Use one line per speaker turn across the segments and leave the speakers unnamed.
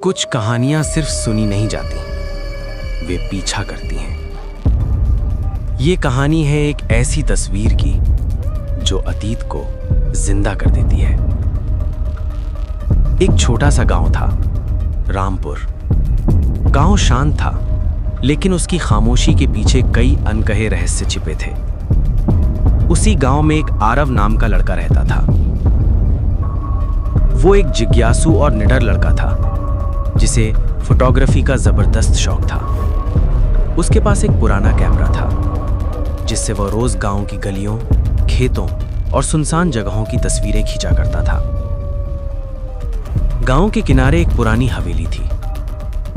कुछ कहानियां सिर्फ सुनी नहीं जाती, वे पीछा करती हैं। ये कहानी है एक ऐसी तस्वीर की जो अतीत को जिंदा कर देती है। एक छोटा सा गांव था, रामपुर। गांव शांत था, लेकिन उसकी खामोशी के पीछे कई अनकहे रहस्य छिपे थे। उसी गांव में एक आरव नाम का लड़का रहता था। वो एक जिज्ञासु और निडर लड़का था, जिसे फोटोग्राफी का जबरदस्त शौक था। उसके पास एक पुराना कैमरा था, जिससे वह रोज गांव की गलियों, खेतों और सुनसान जगहों की तस्वीरें खींचा करता था। गांव के किनारे एक पुरानी हवेली थी,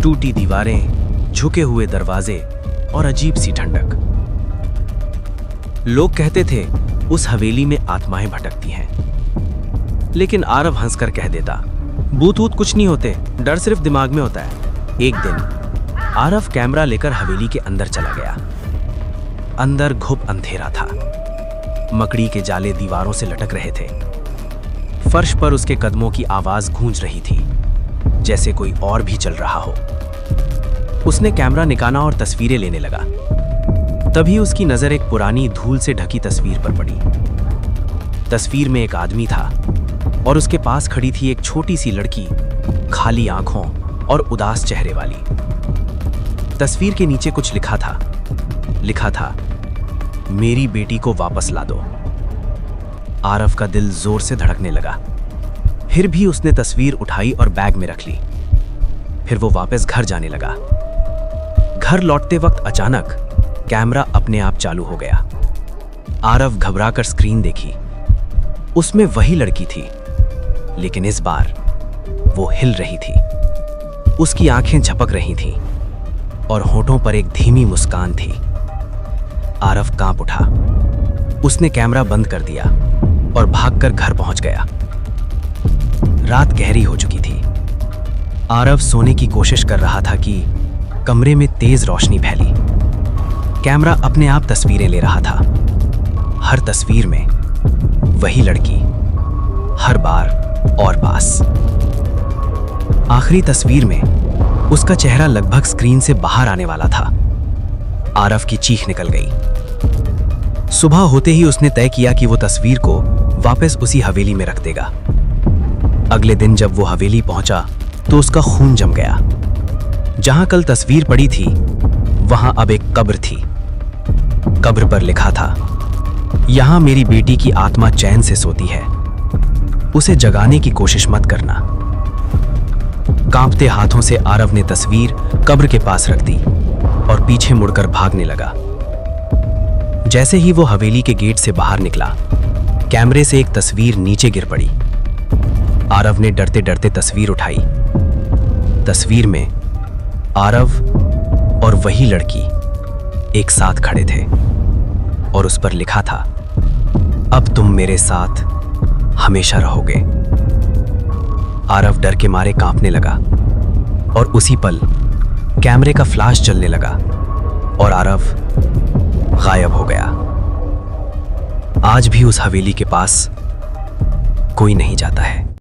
टूटी दीवारें, झुके हुए दरवाजे और अजीब सी ठंडक। लोग कहते थे उस हवेली में आत्माएं भटकती हैं, लेकिन आरव हंसकर कह देता, भूत वूत कुछ नहीं होते, डर सिर्फ दिमाग में होता है। एक दिन आरव कैमरा लेकर हवेली के अंदर चला गया। अंदर घुप अंधेरा था, मकड़ी के जाले दीवारों से लटक रहे थे। फर्श पर उसके कदमों की आवाज गूंज रही थी, जैसे कोई और भी चल रहा हो। उसने कैमरा निकाला और तस्वीरें लेने लगा। तभी उसकी नजर एक पुरानी धूल से ढकी तस्वीर पर पड़ी। तस्वीर में एक आदमी था और उसके पास खड़ी थी एक छोटी सी लड़की, खाली आंखों और उदास चेहरे वाली। तस्वीर के नीचे कुछ लिखा था, मेरी बेटी को वापस ला दो। आरव का दिल जोर से धड़कने लगा। फिर भी उसने तस्वीर उठाई और बैग में रख ली। फिर वो वापस घर जाने लगा। घर लौटते वक्त अचानक कैमरा अपने आप चालू हो गया। आरव घबराकर स्क्रीन देखी। उसमें वही लड़की थी, लेकिन इस बार वो हिल रही थी। उसकी आंखें झपक रही थीं और होठों पर एक धीमी मुस्कान थी। आरव कांप उठा। उसने कैमरा बंद कर दिया और भागकर घर पहुंच गया। रात गहरी हो चुकी थी। आरव सोने की कोशिश कर रहा था कि कमरे में तेज रोशनी फैली। कैमरा अपने आप तस्वीरें ले रहा था। हर तस्वीर में वही लड़की, हर बार और पास। आखिरी तस्वीर में उसका चेहरा लगभग स्क्रीन से बाहर आने वाला था। आरव की चीख निकल गई। सुबह होते ही उसने तय किया कि वो तस्वीर को वापस उसी हवेली में रख देगा। अगले दिन जब वो हवेली पहुंचा तो उसका खून जम गया। जहां कल तस्वीर पड़ी थी, वहां अब एक कब्र थी। कब्र पर लिखा था, यहां मेरी बेटी की आत्मा चैन से सोती है, उसे जगाने की कोशिश मत करना। कांपते हाथों से आरव ने तस्वीर कब्र के पास रख दी और पीछे मुड़कर भागने लगा। जैसे ही वो हवेली के गेट से बाहर निकला, कैमरे से एक तस्वीर नीचे गिर पड़ी। आरव ने डरते डरते तस्वीर उठाई। तस्वीर में आरव और वही लड़की एक साथ खड़े थे और उस पर लिखा था, अब तुम मेरे साथ हमेशा रहोगे। आरव डर के मारे कांपने लगा और उसी पल कैमरे का फ्लैश जलने लगा और आरव गायब हो गया। आज भी उस हवेली के पास कोई नहीं जाता है।